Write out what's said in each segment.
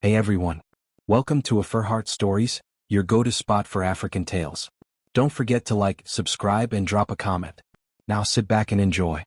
Hey everyone. Welcome to AfriHeart Stories, your go-to spot for African tales. Don't forget to like, subscribe and drop a comment. Now sit back and enjoy.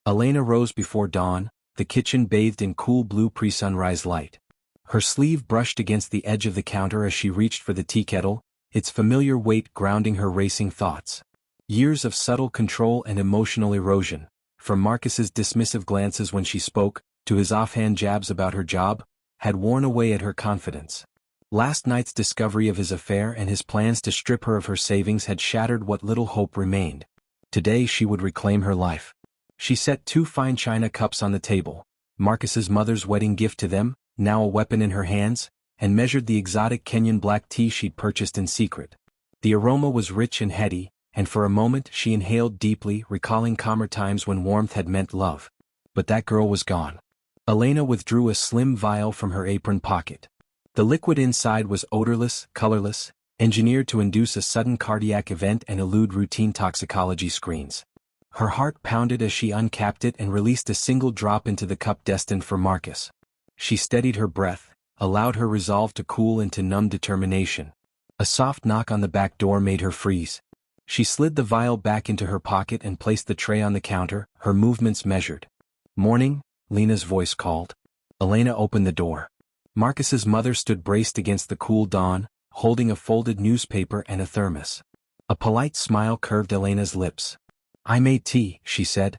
Elena rose before dawn, the kitchen bathed in cool blue pre-sunrise light. Her sleeve brushed against the edge of the counter as she reached for the tea kettle, its familiar weight grounding her racing thoughts. Years of subtle control and emotional erosion, from Marcus's dismissive glances when she spoke, to his offhand jabs about her job, had worn away at her confidence. Last night's discovery of his affair and his plans to strip her of her savings had shattered what little hope remained. Today she would reclaim her life. She set 2 fine china cups on the table, Marcus's mother's wedding gift to them, now a weapon in her hands, and measured the exotic Kenyan black tea she'd purchased in secret. The aroma was rich and heady, and for a moment she inhaled deeply, recalling calmer times when warmth had meant love. But that girl was gone. Elena withdrew a slim vial from her apron pocket. The liquid inside was odorless, colorless, engineered to induce a sudden cardiac event and elude routine toxicology screens. Her heart pounded as she uncapped it and released a single drop into the cup destined for Marcus. She steadied her breath, allowed her resolve to cool into numb determination. A soft knock on the back door made her freeze. She slid the vial back into her pocket and placed the tray on the counter, her movements measured. "Morning," Lena's voice called. Elena opened the door. Marcus's mother stood braced against the cool dawn, holding a folded newspaper and a thermos. A polite smile curved Elena's lips. "I made tea," she said.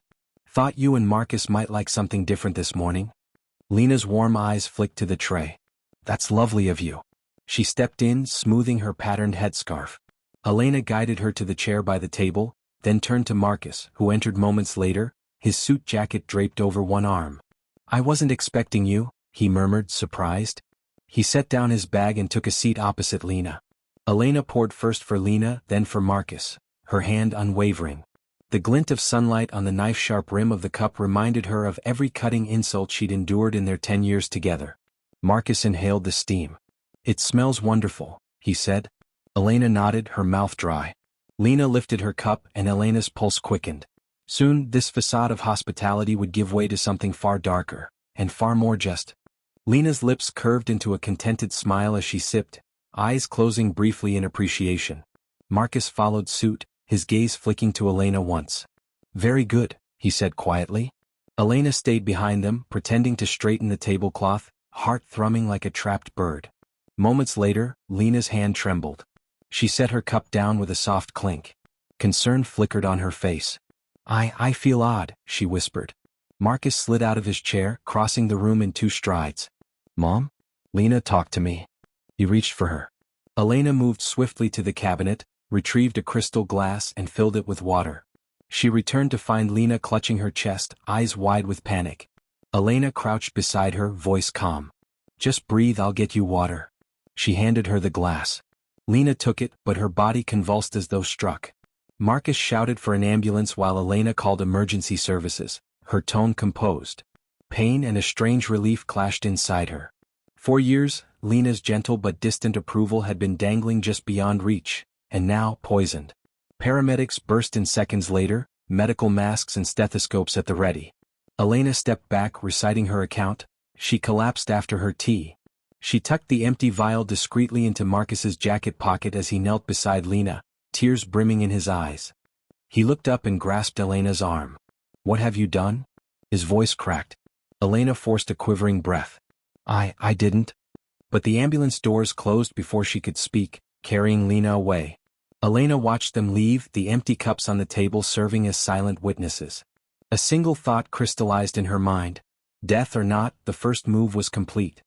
"Thought you and Marcus might like something different this morning." Lena's warm eyes flicked to the tray. "That's lovely of you." She stepped in, smoothing her patterned headscarf. Elena guided her to the chair by the table, then turned to Marcus, who entered moments later, his suit jacket draped over one arm. "I wasn't expecting you," he murmured, surprised. He set down his bag and took a seat opposite Lena. Elena poured first for Lena, then for Marcus, her hand unwavering. The glint of sunlight on the knife-sharp rim of the cup reminded her of every cutting insult she'd endured in their 10 years together. Marcus inhaled the steam. "It smells wonderful," he said. Elena nodded, her mouth dry. Lena lifted her cup and Elena's pulse quickened. Soon, this facade of hospitality would give way to something far darker, and far more just. Lena's lips curved into a contented smile as she sipped, eyes closing briefly in appreciation. Marcus followed suit, his gaze flicking to Elena once. "Very good," he said quietly. Elena stayed behind them, pretending to straighten the tablecloth, heart thrumming like a trapped bird. Moments later, Lena's hand trembled. She set her cup down with a soft clink. Concern flickered on her face. I feel odd," she whispered. Marcus slid out of his chair, crossing the room in 2 strides. "Mom? Lena, talk to me." He reached for her. Elena moved swiftly to the cabinet, retrieved a crystal glass and filled it with water. She returned to find Lena clutching her chest, eyes wide with panic. Elena crouched beside her, voice calm. "Just breathe, I'll get you water." She handed her the glass. Lena took it, but her body convulsed as though struck. Marcus shouted for an ambulance while Elena called emergency services, her tone composed. Pain and a strange relief clashed inside her. For years, Lena's gentle but distant approval had been dangling just beyond reach, and now poisoned. Paramedics burst in seconds later, medical masks and stethoscopes at the ready. Elena stepped back, reciting her account. She collapsed after her tea. She tucked the empty vial discreetly into Marcus's jacket pocket as he knelt beside Lena, tears brimming in his eyes. He looked up and grasped Elena's arm. "What have you done?" His voice cracked. Elena forced a quivering breath. I didn't." But the ambulance doors closed before she could speak, carrying Lena away. Elena watched them leave, the empty cups on the table serving as silent witnesses. A single thought crystallized in her mind. Death or not, the first move was complete.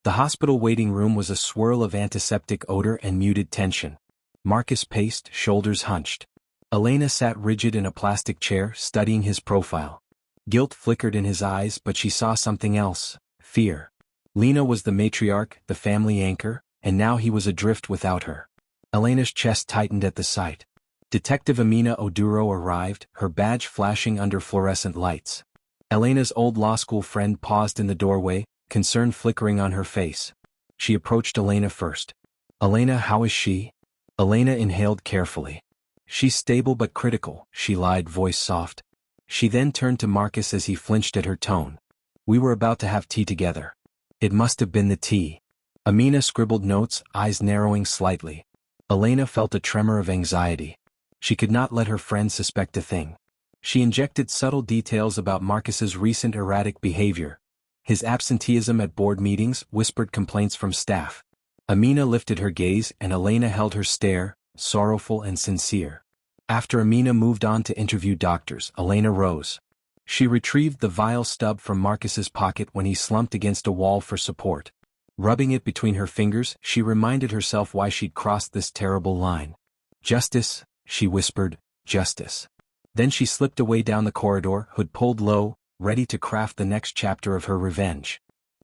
The hospital waiting room was a swirl of antiseptic odor and muted tension. Marcus paced, shoulders hunched. Elena sat rigid in a plastic chair, studying his profile. Guilt flickered in his eyes, but she saw something else: fear. Lena was the matriarch, the family anchor, and now he was adrift without her. Elena's chest tightened at the sight. Detective Amina Oduro arrived, her badge flashing under fluorescent lights. Elena's old law school friend paused in the doorway, concern flickering on her face. She approached Elena first. "Elena, how is she?" Elena inhaled carefully. "She's stable but critical," she lied, voice soft. She then turned to Marcus as he flinched at her tone. "We were about to have tea together." "It must have been the tea." Amina scribbled notes, eyes narrowing slightly. Elena felt a tremor of anxiety. She could not let her friend suspect a thing. She injected subtle details about Marcus's recent erratic behavior. His absenteeism at board meetings, whispered complaints from staff. Amina lifted her gaze and Elena held her stare, sorrowful and sincere. After Amina moved on to interview doctors, Elena rose. She retrieved the vial stub from Marcus's pocket when he slumped against a wall for support. Rubbing it between her fingers, she reminded herself why she'd crossed this terrible line. Justice, she whispered, justice. Then she slipped away down the corridor, hood pulled low, ready to craft the next chapter of her revenge.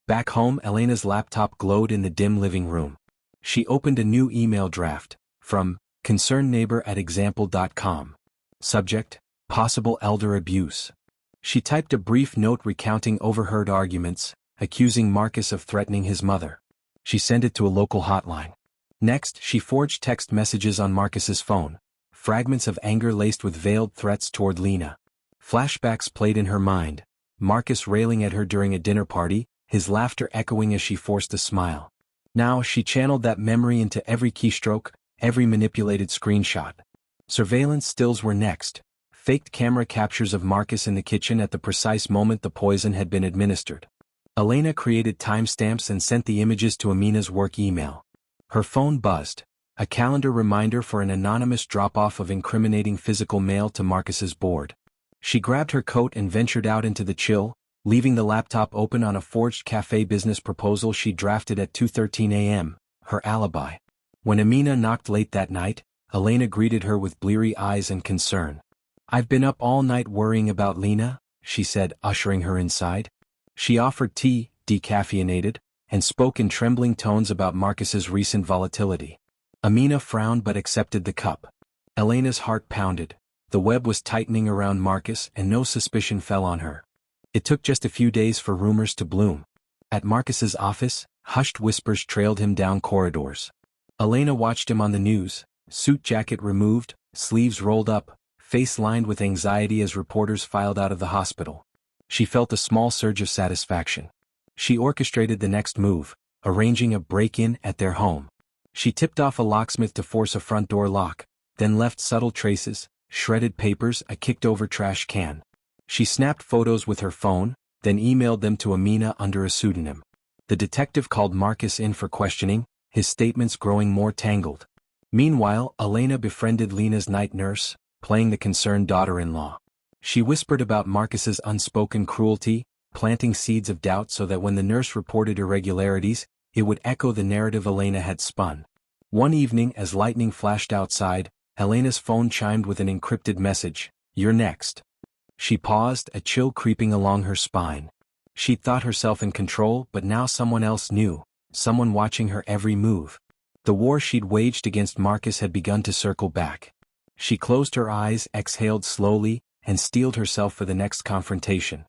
Back home, Elena's laptop glowed in the dim living room. She opened a new email draft, from concernedneighbor@example.com. Subject, possible elder abuse. She typed a brief note recounting overheard arguments, accusing Marcus of threatening his mother. She sent it to a local hotline. Next, she forged text messages on Marcus's phone, fragments of anger laced with veiled threats toward Lena. Flashbacks played in her mind, Marcus railing at her during a dinner party, his laughter echoing as she forced a smile. Now she channeled that memory into every keystroke, every manipulated screenshot. Surveillance stills were next, faked camera captures of Marcus in the kitchen at the precise moment the poison had been administered. Elena created timestamps and sent the images to Amina's work email. Her phone buzzed, a calendar reminder for an anonymous drop-off of incriminating physical mail to Marcus's board. She grabbed her coat and ventured out into the chill, leaving the laptop open on a forged cafe business proposal she drafted at 2:13 a.m., her alibi. When Amina knocked late that night, Elena greeted her with bleary eyes and concern. "I've been up all night worrying about Lena," she said, ushering her inside. She offered tea, decaffeinated, and spoke in trembling tones about Marcus's recent volatility. Amina frowned but accepted the cup. Elena's heart pounded. The web was tightening around Marcus and no suspicion fell on her. It took just a few days for rumors to bloom. At Marcus's office, hushed whispers trailed him down corridors. Elena watched him on the news, suit jacket removed, sleeves rolled up, face lined with anxiety as reporters filed out of the hospital. She felt a small surge of satisfaction. She orchestrated the next move, arranging a break-in at their home. She tipped off a locksmith to force a front door lock, then left subtle traces, shredded papers, a kicked-over trash can. She snapped photos with her phone, then emailed them to Amina under a pseudonym. The detective called Marcus in for questioning, his statements growing more tangled. Meanwhile, Elena befriended Lena's night nurse, playing the concerned daughter-in-law. She whispered about Marcus's unspoken cruelty, planting seeds of doubt so that when the nurse reported irregularities, it would echo the narrative Elena had spun. One evening as lightning flashed outside, Elena's phone chimed with an encrypted message, "You're next." She paused, a chill creeping along her spine. She'd thought herself in control, but now someone else knew, someone watching her every move. The war she'd waged against Marcus had begun to circle back. She closed her eyes, exhaled slowly, and steeled herself for the next confrontation.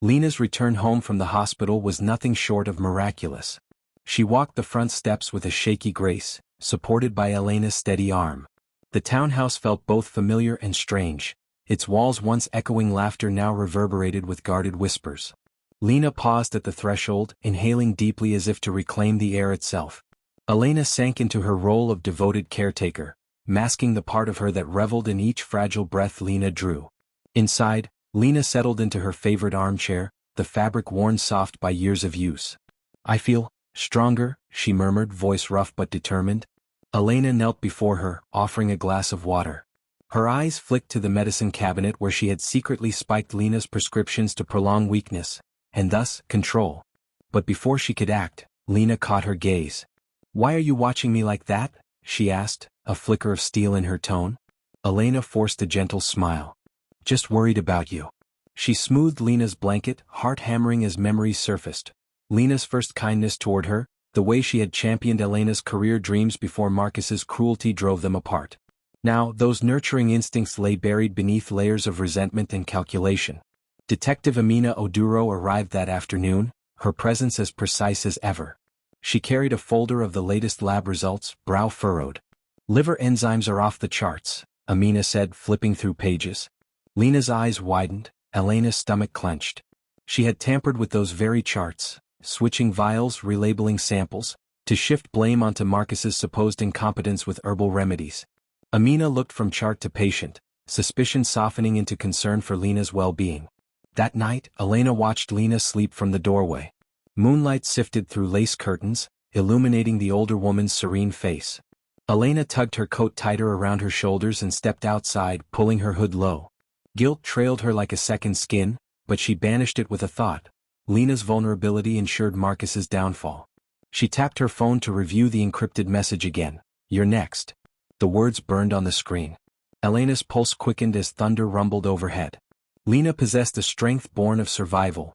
Lena's return home from the hospital was nothing short of miraculous. She walked the front steps with a shaky grace, supported by Elena's steady arm. The townhouse felt both familiar and strange, its walls once echoing laughter now reverberated with guarded whispers. Lena paused at the threshold, inhaling deeply as if to reclaim the air itself. Elena sank into her role of devoted caretaker, masking the part of her that reveled in each fragile breath Lena drew. Inside, Lena settled into her favorite armchair, the fabric worn soft by years of use. "I feel stronger," she murmured, voice rough but determined. Elena knelt before her, offering a glass of water. Her eyes flicked to the medicine cabinet where she had secretly spiked Lena's prescriptions to prolong weakness, and thus, control. But before she could act, Lena caught her gaze. "Why are you watching me like that?" she asked, a flicker of steel in her tone. Elena forced a gentle smile. "Just worried about you." She smoothed Lena's blanket, heart hammering as memories surfaced. Lena's first kindness toward her, the way she had championed Elena's career dreams before Marcus's cruelty drove them apart. Now, those nurturing instincts lay buried beneath layers of resentment and calculation. Detective Amina Oduro arrived that afternoon, her presence as precise as ever. She carried a folder of the latest lab results, brow furrowed. "Liver enzymes are off the charts," Amina said, flipping through pages. Lena's eyes widened, Elena's stomach clenched. She had tampered with those very charts, switching vials, relabeling samples, to shift blame onto Marcus's supposed incompetence with herbal remedies. Amina looked from chart to patient, suspicion softening into concern for Lena's well-being. That night, Elena watched Lena sleep from the doorway. Moonlight sifted through lace curtains, illuminating the older woman's serene face. Elena tugged her coat tighter around her shoulders and stepped outside, pulling her hood low. Guilt trailed her like a second skin, but she banished it with a thought. Lena's vulnerability ensured Marcus's downfall. She tapped her phone to review the encrypted message again. "You're next." The words burned on the screen. Elena's pulse quickened as thunder rumbled overhead. Lena possessed a strength born of survival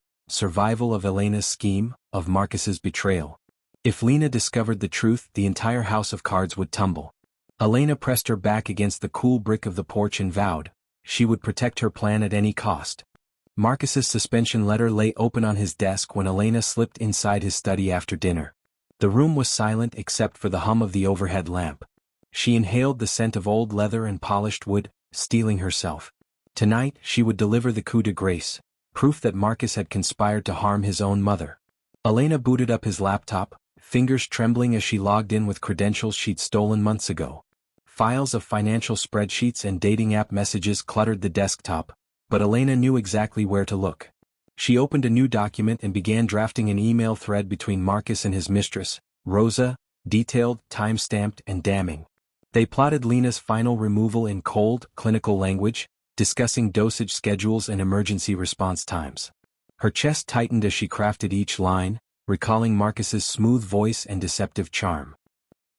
of Elena's scheme, of Marcus's betrayal. If Lena discovered the truth, the entire house of cards would tumble. Elena pressed her back against the cool brick of the porch and vowed she would protect her plan at any cost. Marcus's suspension letter lay open on his desk when Elena slipped inside his study after dinner. The room was silent except for the hum of the overhead lamp. She inhaled the scent of old leather and polished wood, steeling herself. Tonight she would deliver the coup de grace, proof that Marcus had conspired to harm his own mother. Elena booted up his laptop, fingers trembling as she logged in with credentials she'd stolen months ago. Files of financial spreadsheets and dating app messages cluttered the desktop, but Elena knew exactly where to look. She opened a new document and began drafting an email thread between Marcus and his mistress, Rosa, detailed, time-stamped, and damning. They plotted Lena's final removal in cold, clinical language, discussing dosage schedules and emergency response times. Her chest tightened as she crafted each line, recalling Marcus's smooth voice and deceptive charm.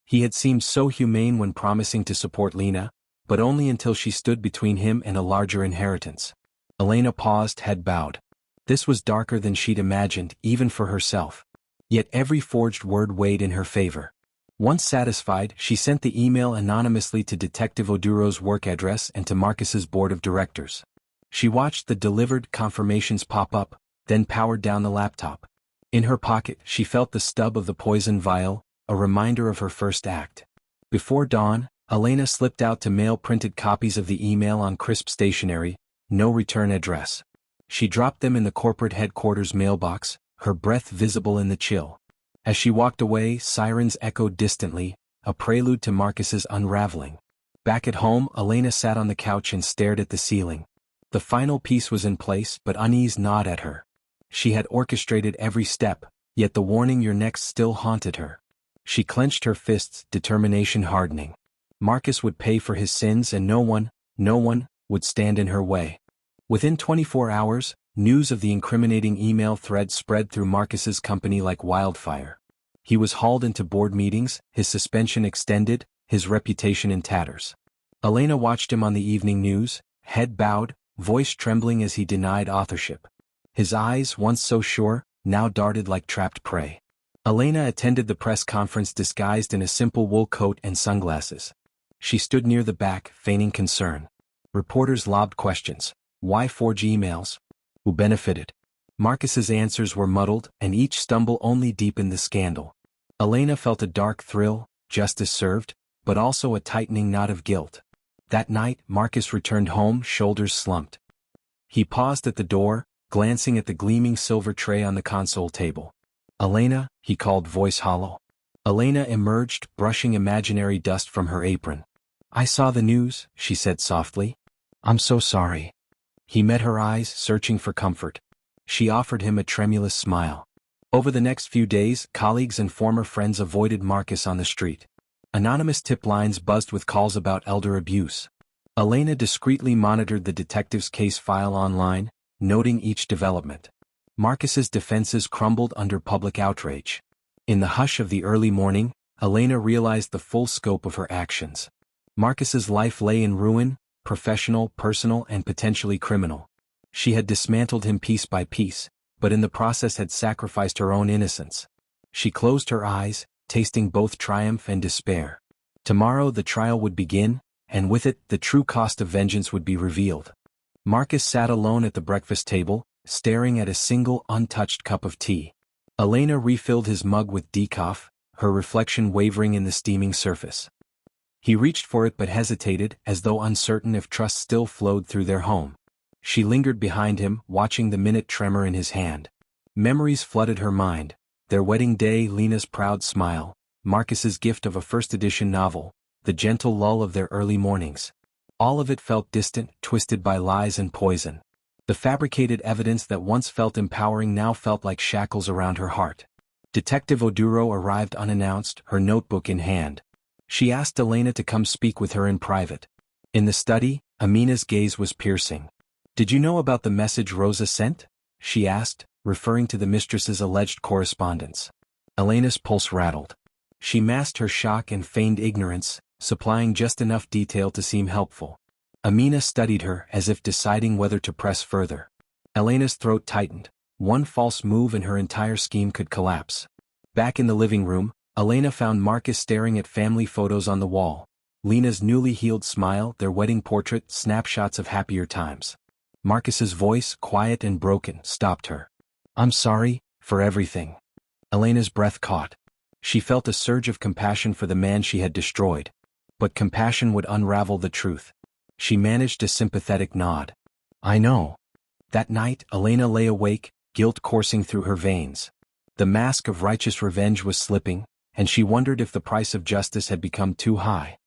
He had seemed so humane when promising to support Lena, but only until she stood between him and a larger inheritance. Elena paused, head bowed. This was darker than she'd imagined, even for herself. Yet every forged word weighed in her favor. Once satisfied, she sent the email anonymously to Detective Oduro's work address and to Marcus's board of directors. She watched the delivered confirmations pop up, then powered down the laptop. In her pocket, she felt the stub of the poison vial, a reminder of her first act. Before dawn, Elena slipped out to mail printed copies of the email on crisp stationery, no return address. She dropped them in the corporate headquarters mailbox, her breath visible in the chill. As she walked away, sirens echoed distantly, a prelude to Marcus's unraveling. Back at home, Elena sat on the couch and stared at the ceiling. The final piece was in place, but unease gnawed at her. She had orchestrated every step, yet the warning "you're next" still haunted her. She clenched her fists, determination hardening. Marcus would pay for his sins and no one would stand in her way. Within 24 hours, news of the incriminating email thread spread through Marcus's company like wildfire. He was hauled into board meetings, his suspension extended, his reputation in tatters. Elena watched him on the evening news, head bowed, voice trembling as he denied authorship. His eyes, once so sure, now darted like trapped prey. Elena attended the press conference disguised in a simple wool coat and sunglasses. She stood near the back, feigning concern. Reporters lobbed questions. Why forge emails? Who benefited? Marcus's answers were muddled, and each stumble only deepened the scandal. Elena felt a dark thrill, justice served, but also a tightening knot of guilt. That night, Marcus returned home, shoulders slumped. He paused at the door, glancing at the gleaming silver tray on the console table. "Elena," he called, voice hollow. Elena emerged, brushing imaginary dust from her apron. "I saw the news," she said softly. "I'm so sorry." He met her eyes, searching for comfort. She offered him a tremulous smile. Over the next few days, colleagues and former friends avoided Marcus on the street. Anonymous tip lines buzzed with calls about elder abuse. Elena discreetly monitored the detective's case file online, noting each development. Marcus's defenses crumbled under public outrage. In the hush of the early morning, Elena realized the full scope of her actions. Marcus's life lay in ruin, professional, personal, and potentially criminal. She had dismantled him piece by piece, but in the process had sacrificed her own innocence. She closed her eyes, tasting both triumph and despair. Tomorrow the trial would begin, and with it, the true cost of vengeance would be revealed. Marcus sat alone at the breakfast table, staring at a single untouched cup of tea. Elena refilled his mug with decaf, her reflection wavering in the steaming surface. He reached for it but hesitated, as though uncertain if trust still flowed through their home. She lingered behind him, watching the minute tremor in his hand. Memories flooded her mind. Their wedding day, Lena's proud smile, Marcus's gift of a first-edition novel, the gentle lull of their early mornings. All of it felt distant, twisted by lies and poison. The fabricated evidence that once felt empowering now felt like shackles around her heart. Detective Oduro arrived unannounced, her notebook in hand. She asked Elena to come speak with her in private. In the study, Amina's gaze was piercing. "Did you know about the message Rosa sent?" she asked, referring to the mistress's alleged correspondence. Elena's pulse rattled. She masked her shock and feigned ignorance, supplying just enough detail to seem helpful. Amina studied her as if deciding whether to press further. Elena's throat tightened. One false move and her entire scheme could collapse. Back in the living room, Elena found Marcus staring at family photos on the wall. Lena's newly healed smile, their wedding portrait, snapshots of happier times. Marcus's voice, quiet and broken, stopped her. "I'm sorry, for everything." Elena's breath caught. She felt a surge of compassion for the man she had destroyed. But compassion would unravel the truth. She managed a sympathetic nod. "I know." That night, Elena lay awake, guilt coursing through her veins. The mask of righteous revenge was slipping, and she wondered if the price of justice had become too high.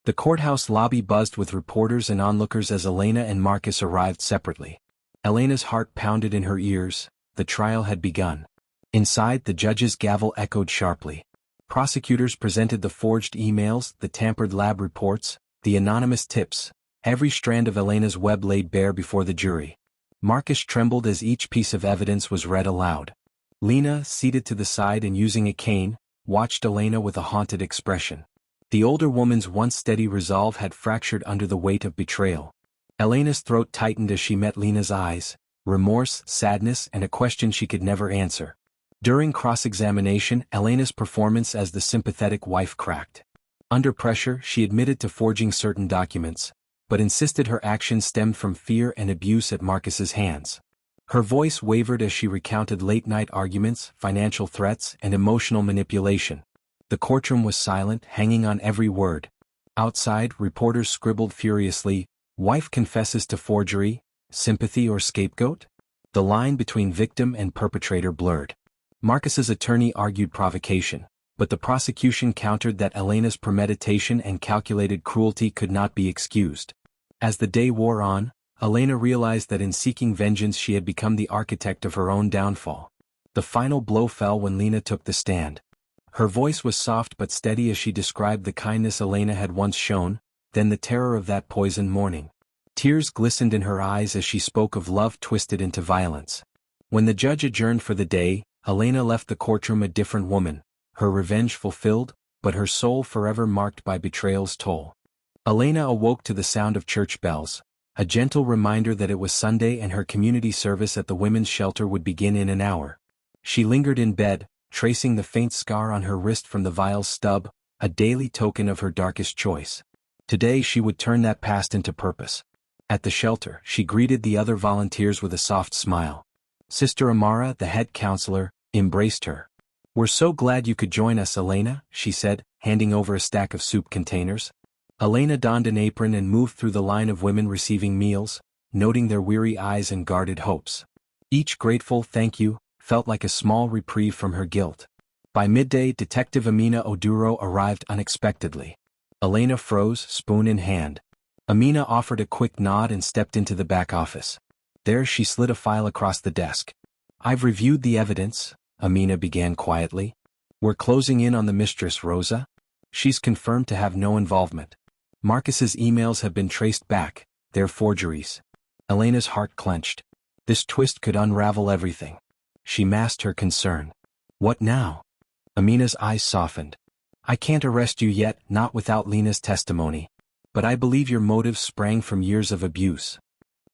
The courthouse lobby buzzed with reporters and onlookers as Elena and Marcus arrived separately. Elena's heart pounded in her ears. The trial had begun. Inside, the judge's gavel echoed sharply. Prosecutors presented the forged emails, the tampered lab reports, the anonymous tips. Every strand of Elena's web laid bare before the jury. Marcus trembled as each piece of evidence was read aloud. Lena, seated to the side and using a cane, watched Elena with a haunted expression. The older woman's once steady resolve had fractured under the weight of betrayal. Elena's throat tightened as she met Lena's eyes, remorse, sadness, and a question she could never answer. During cross-examination, Elena's performance as the sympathetic wife cracked. Under pressure, she admitted to forging certain documents, but insisted her actions stemmed from fear and abuse at Marcus's hands. Her voice wavered as she recounted late-night arguments, financial threats, and emotional manipulation. The courtroom was silent, hanging on every word. Outside, reporters scribbled furiously, "Wife confesses to forgery, sympathy or scapegoat?" The line between victim and perpetrator blurred. Marcus's attorney argued provocation, but the prosecution countered that Elena's premeditation and calculated cruelty could not be excused. As the day wore on, Elena realized that in seeking vengeance she had become the architect of her own downfall. The final blow fell when Lena took the stand. Her voice was soft but steady as she described the kindness Elena had once shown, then the terror of that poisoned morning. Tears glistened in her eyes as she spoke of love twisted into violence. When the judge adjourned for the day, Elena left the courtroom a different woman, her revenge fulfilled, but her soul forever marked by betrayal's toll. Elena awoke to the sound of church bells, a gentle reminder that it was Sunday and her community service at the women's shelter would begin in an hour. She lingered in bed, tracing the faint scar on her wrist from the vial's stub, a daily token of her darkest choice. Today she would turn that past into purpose. At the shelter, she greeted the other volunteers with a soft smile. Sister Amara, the head counselor, embraced her. "We're so glad you could join us, Elena," she said, handing over a stack of soup containers. Elena donned an apron and moved through the line of women receiving meals, noting their weary eyes and guarded hopes. Each grateful "thank you" felt like a small reprieve from her guilt. By midday, Detective Amina Oduro arrived unexpectedly. Elena froze, spoon in hand. Amina offered a quick nod and stepped into the back office. There she slid a file across the desk. "I've reviewed the evidence," Amina began quietly. "We're closing in on the mistress, Rosa. She's confirmed to have no involvement. Marcus's emails have been traced back, they're forgeries." Elena's heart clenched. This twist could unravel everything. She masked her concern. "What now?" Amina's eyes softened. "I can't arrest you yet, not without Lena's testimony. But I believe your motives sprang from years of abuse."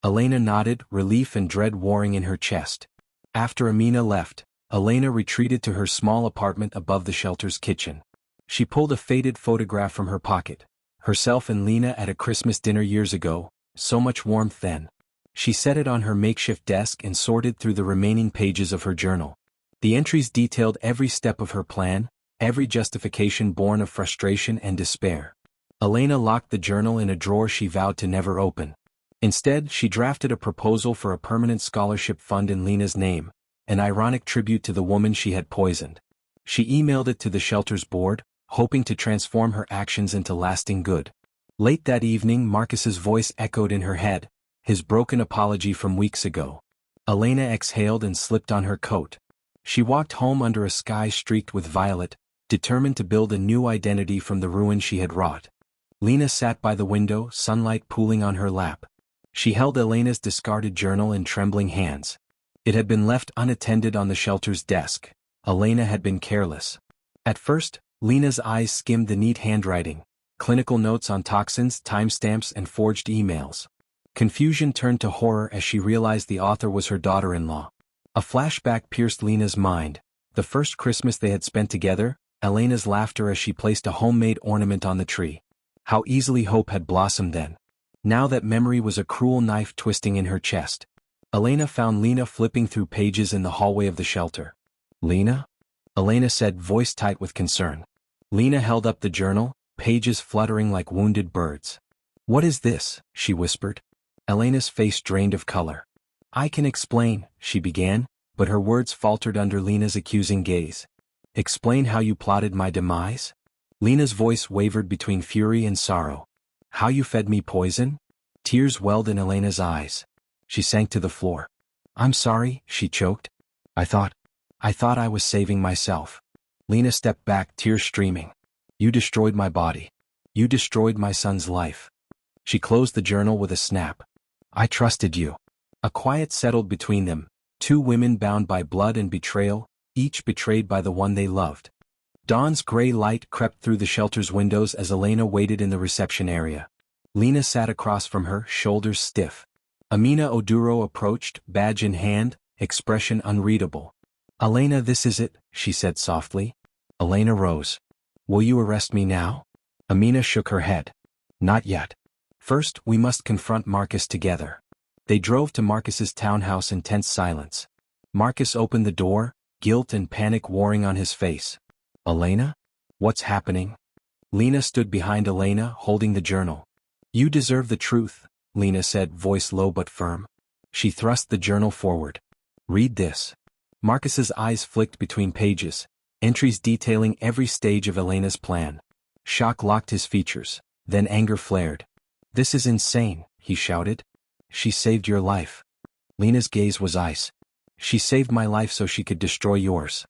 Elena nodded, relief and dread warring in her chest. After Amina left, Elena retreated to her small apartment above the shelter's kitchen. She pulled a faded photograph from her pocket. Herself and Lena at a Christmas dinner years ago, so much warmth then. She set it on her makeshift desk and sorted through the remaining pages of her journal. The entries detailed every step of her plan, every justification born of frustration and despair. Elena locked the journal in a drawer she vowed to never open. Instead, she drafted a proposal for a permanent scholarship fund in Lena's name, an ironic tribute to the woman she had poisoned. She emailed it to the shelter's board, hoping to transform her actions into lasting good. Late that evening, Marcus's voice echoed in her head, his broken apology from weeks ago. Elena exhaled and slipped on her coat. She walked home under a sky streaked with violet, determined to build a new identity from the ruin she had wrought. Lena sat by the window, sunlight pooling on her lap. She held Elena's discarded journal in trembling hands. It had been left unattended on the shelter's desk. Elena had been careless. At first, Lena's eyes skimmed the neat handwriting, clinical notes on toxins, timestamps, and forged emails. Confusion turned to horror as she realized the author was her daughter-in-law. A flashback pierced Lena's mind. The first Christmas they had spent together, Elena's laughter as she placed a homemade ornament on the tree. How easily hope had blossomed then. Now that memory was a cruel knife twisting in her chest. Elena found Lena flipping through pages in the hallway of the shelter. "Lena?" Elena said, voice tight with concern. Lena held up the journal, pages fluttering like wounded birds. "What is this?" she whispered. Elena's face drained of color. "I can explain," she began, but her words faltered under Lena's accusing gaze. "Explain how you plotted my demise?" Lena's voice wavered between fury and sorrow. "How you fed me poison?" Tears welled in Elena's eyes. She sank to the floor. "I'm sorry," she choked. I thought I was saving myself." Lena stepped back, tears streaming. "You destroyed my body. You destroyed my son's life." She closed the journal with a snap. "I trusted you." A quiet settled between them, two women bound by blood and betrayal, each betrayed by the one they loved. Dawn's gray light crept through the shelter's windows as Elena waited in the reception area. Lena sat across from her, shoulders stiff. Amina Oduro approached, badge in hand, expression unreadable. "Elena, this is it," she said softly. Elena rose. "Will you arrest me now?" Amina shook her head. "Not yet. First, we must confront Marcus together." They drove to Marcus's townhouse in tense silence. Marcus opened the door, guilt and panic warring on his face. "Elena? What's happening?" Lena stood behind Elena, holding the journal. "You deserve the truth," Lena said, voice low but firm. She thrust the journal forward. "Read this." Marcus's eyes flicked between pages, entries detailing every stage of Elena's plan. Shock locked his features, then anger flared. "This is insane," he shouted. "She saved your life." Lena's gaze was ice. "She saved my life so she could destroy yours."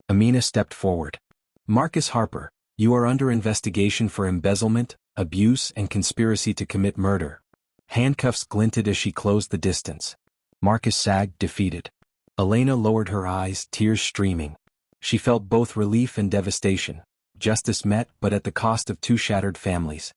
Amina stepped forward. "Marcus Harper, you are under investigation for embezzlement, abuse, and conspiracy to commit murder." Handcuffs glinted as she closed the distance. Marcus sagged, defeated. Elena lowered her eyes, tears streaming. She felt both relief and devastation. Justice met, but at the cost of two shattered families.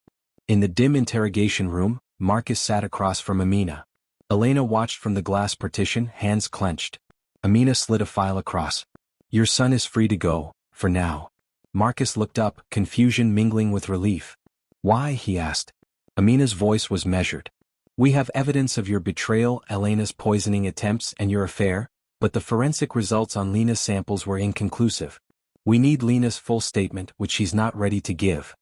In the dim interrogation room, Marcus sat across from Amina. Elena watched from the glass partition, hands clenched. Amina slid a file across. "Your son is free to go, for now." Marcus looked up, confusion mingling with relief. "Why?" he asked. Amina's voice was measured. "We have evidence of your betrayal, Elena's poisoning attempts, and your affair, but the forensic results on Lena's samples were inconclusive. We need Lena's full statement, which she's not ready to give."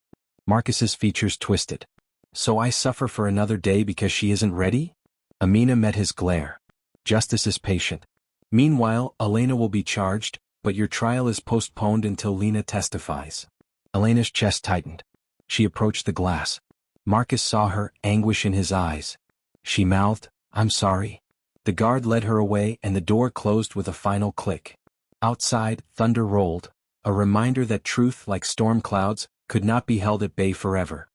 Marcus's features twisted. "So I suffer for another day because she isn't ready?" Amina met his glare. "Justice is patient. Meanwhile, Elena will be charged, but your trial is postponed until Lena testifies." Elena's chest tightened. She approached the glass. Marcus saw her, anguish in his eyes. She mouthed, "I'm sorry." The guard led her away and the door closed with a final click. Outside, thunder rolled, a reminder that truth, like storm clouds, could not be held at bay forever.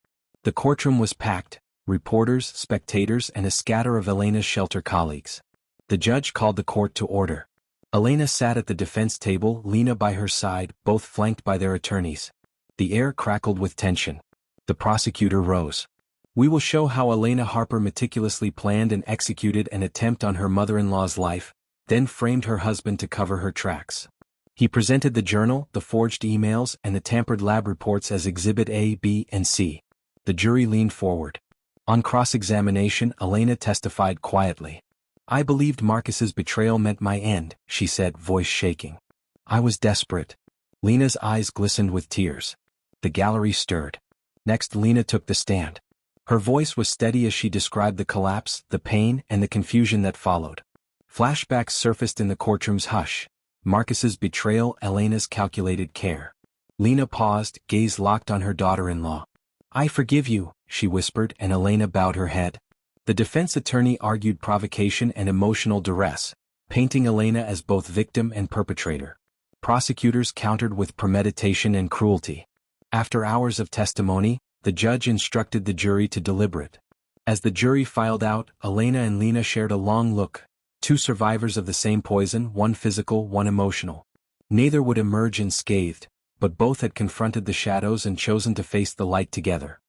The courtroom was packed, reporters, spectators, and a scatter of Elena's shelter colleagues. The judge called the court to order. Elena sat at the defense table, Lena by her side, both flanked by their attorneys. The air crackled with tension. The prosecutor rose. "We will show how Elena Harper meticulously planned and executed an attempt on her mother-in-law's life, then framed her husband to cover her tracks." He presented the journal, the forged emails, and the tampered lab reports as Exhibit A, B, and C. The jury leaned forward. On cross-examination, Elena testified quietly. "I believed Marcus's betrayal meant my end," she said, voice shaking. "I was desperate." Lena's eyes glistened with tears. The gallery stirred. Next, Lena took the stand. Her voice was steady as she described the collapse, the pain, and the confusion that followed. Flashbacks surfaced in the courtroom's hush. Marcus's betrayal, Elena's calculated care. Lena paused, gaze locked on her daughter-in-law. "I forgive you," she whispered, and Elena bowed her head. The defense attorney argued provocation and emotional duress, painting Elena as both victim and perpetrator. Prosecutors countered with premeditation and cruelty. After hours of testimony, the judge instructed the jury to deliberate. As the jury filed out, Elena and Lena shared a long look, two survivors of the same poison, one physical, one emotional. Neither would emerge unscathed, but both had confronted the shadows and chosen to face the light together.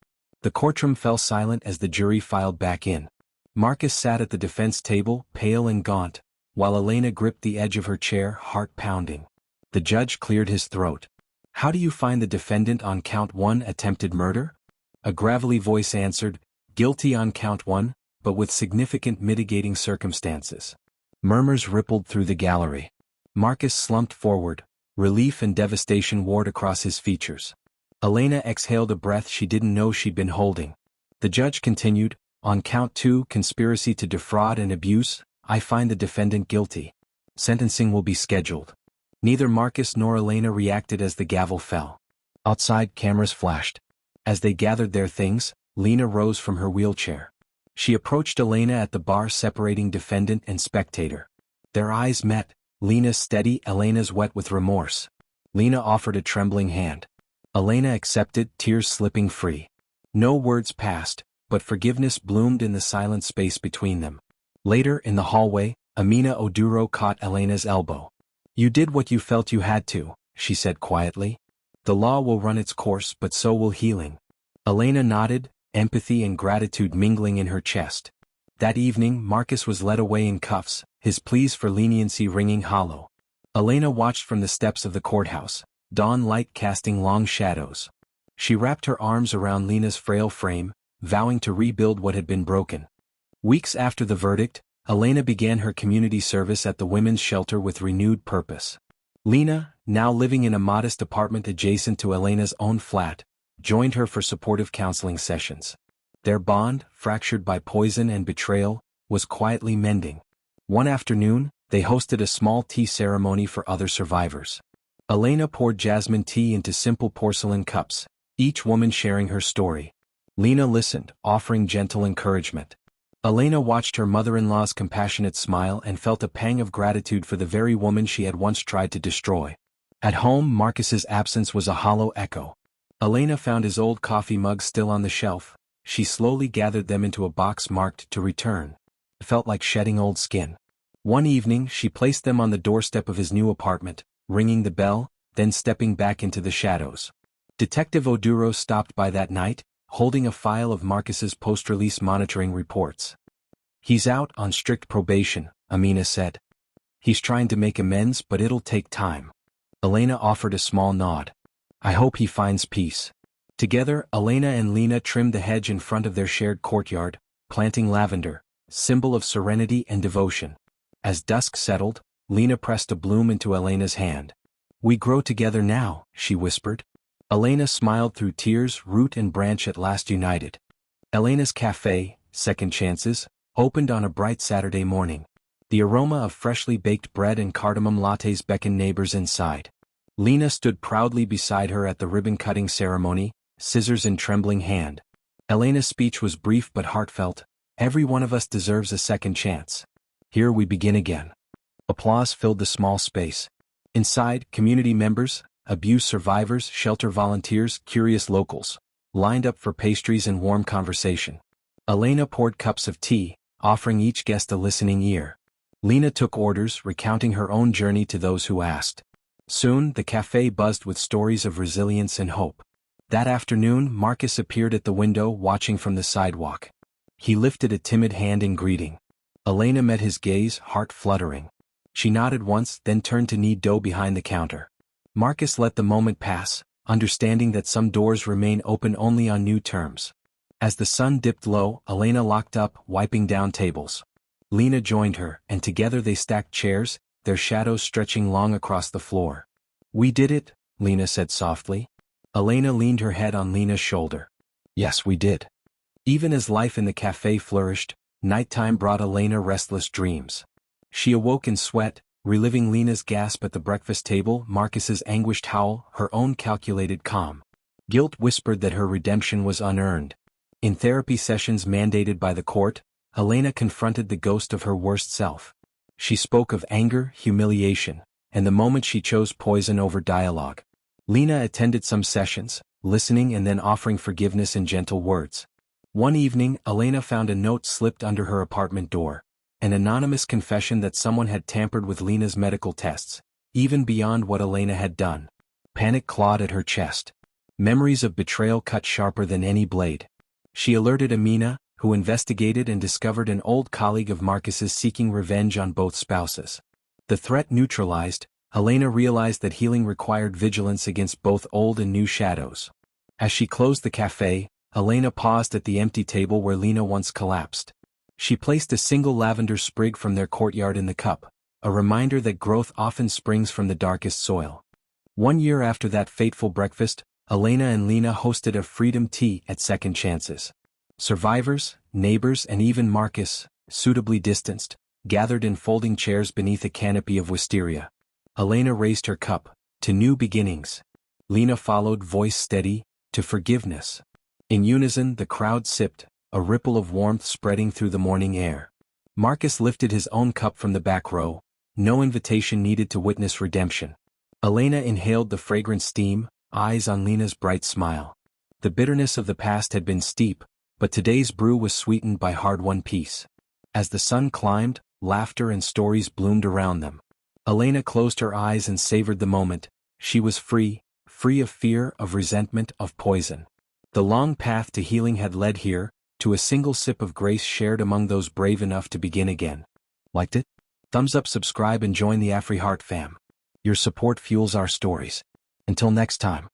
The courtroom fell silent as the jury filed back in. Marcus sat at the defense table, pale and gaunt, while Elena gripped the edge of her chair, heart pounding. The judge cleared his throat. "How do you find the defendant on count 1, attempted murder?" A gravelly voice answered, "Guilty on count 1, but with significant mitigating circumstances." Murmurs rippled through the gallery. Marcus slumped forward, relief and devastation warred across his features. Elena exhaled a breath she didn't know she'd been holding. The judge continued, "On count 2, conspiracy to defraud and abuse, I find the defendant guilty. Sentencing will be scheduled." Neither Marcus nor Elena reacted as the gavel fell. Outside, cameras flashed. As they gathered their things, Lena rose from her wheelchair. She approached Elena at the bar separating defendant and spectator. Their eyes met, Lena's steady, Elena's wet with remorse. Lena offered a trembling hand. Elena accepted, tears slipping free. No words passed, but forgiveness bloomed in the silent space between them. Later, in the hallway, Amina Oduro caught Elena's elbow. "You did what you felt you had to," she said quietly. "The law will run its course, but so will healing." Elena nodded, empathy and gratitude mingling in her chest. That evening, Marcus was led away in cuffs, his pleas for leniency ringing hollow. Elena watched from the steps of the courthouse, dawn light casting long shadows. She wrapped her arms around Lena's frail frame, vowing to rebuild what had been broken. Weeks after the verdict, Elena began her community service at the women's shelter with renewed purpose. Lena, now living in a modest apartment adjacent to Elena's own flat, joined her for supportive counseling sessions. Their bond, fractured by poison and betrayal, was quietly mending. One afternoon, they hosted a small tea ceremony for other survivors. Elena poured jasmine tea into simple porcelain cups, each woman sharing her story. Lena listened, offering gentle encouragement. Elena watched her mother-in-law's compassionate smile and felt a pang of gratitude for the very woman she had once tried to destroy. At home, Marcus's absence was a hollow echo. Elena found his old coffee mug still on the shelf. She slowly gathered them into a box marked "to return." It felt like shedding old skin. One evening, she placed them on the doorstep of his new apartment, ringing the bell, then stepping back into the shadows. Detective Oduro stopped by that night, holding a file of Marcus's post-release monitoring reports. "He's out on strict probation," Amina said. "He's trying to make amends, but it'll take time." Elena offered a small nod. "I hope he finds peace." Together, Elena and Lena trimmed the hedge in front of their shared courtyard, planting lavender, symbol of serenity and devotion. As dusk settled, Lena pressed a bloom into Elena's hand. "We grow together now," she whispered. Elena smiled through tears, root and branch at last united. Elena's cafe, Second Chances, opened on a bright Saturday morning. The aroma of freshly baked bread and cardamom lattes beckoned neighbors inside. Lena stood proudly beside her at the ribbon-cutting ceremony, scissors in trembling hand. Elena's speech was brief but heartfelt. "Every one of us deserves a second chance. Here we begin again." Applause filled the small space. Inside, community members, abuse survivors, shelter volunteers, curious locals, lined up for pastries and warm conversation. Elena poured cups of tea, offering each guest a listening ear. Lena took orders, recounting her own journey to those who asked. Soon, the cafe buzzed with stories of resilience and hope. That afternoon, Marcus appeared at the window, watching from the sidewalk. He lifted a timid hand in greeting. Elena met his gaze, heart fluttering. She nodded once, then turned to knead dough behind the counter. Marcus let the moment pass, understanding that some doors remain open only on new terms. As the sun dipped low, Elena locked up, wiping down tables. Lena joined her, and together they stacked chairs, their shadows stretching long across the floor. "We did it," Lena said softly. Elena leaned her head on Lena's shoulder. "Yes, we did." Even as life in the cafe flourished, nighttime brought Elena restless dreams. She awoke in sweat, reliving Lena's gasp at the breakfast table, Marcus's anguished howl, her own calculated calm. Guilt whispered that her redemption was unearned. In therapy sessions mandated by the court, Elena confronted the ghost of her worst self. She spoke of anger, humiliation, and the moment she chose poison over dialogue. Lena attended some sessions, listening and then offering forgiveness in gentle words. One evening, Elena found a note slipped under her apartment door. An anonymous confession that someone had tampered with Lena's medical tests, even beyond what Elena had done. Panic clawed at her chest. Memories of betrayal cut sharper than any blade. She alerted Amina, who investigated and discovered an old colleague of Marcus's seeking revenge on both spouses. The threat neutralized, Elena realized that healing required vigilance against both old and new shadows. As she closed the cafe, Elena paused at the empty table where Lena once collapsed. She placed a single lavender sprig from their courtyard in the cup, a reminder that growth often springs from the darkest soil. 1 year after that fateful breakfast, Elena and Lena hosted a freedom tea at Second Chances. Survivors, neighbors and even Marcus, suitably distanced, gathered in folding chairs beneath a canopy of wisteria. Elena raised her cup, to new beginnings. Lena followed, voice steady, to forgiveness. In unison the crowd sipped, a ripple of warmth spreading through the morning air. Marcus lifted his own cup from the back row, no invitation needed to witness redemption. Elena inhaled the fragrant steam, eyes on Lena's bright smile. The bitterness of the past had been steep, but today's brew was sweetened by hard-won peace. As the sun climbed, laughter and stories bloomed around them. Elena closed her eyes and savored the moment. She was free, free of fear, of resentment, of poison. The long path to healing had led here, to a single sip of grace shared among those brave enough to begin again. Liked it? Thumbs up, subscribe and join the AfriHeart fam. Your support fuels our stories. Until next time.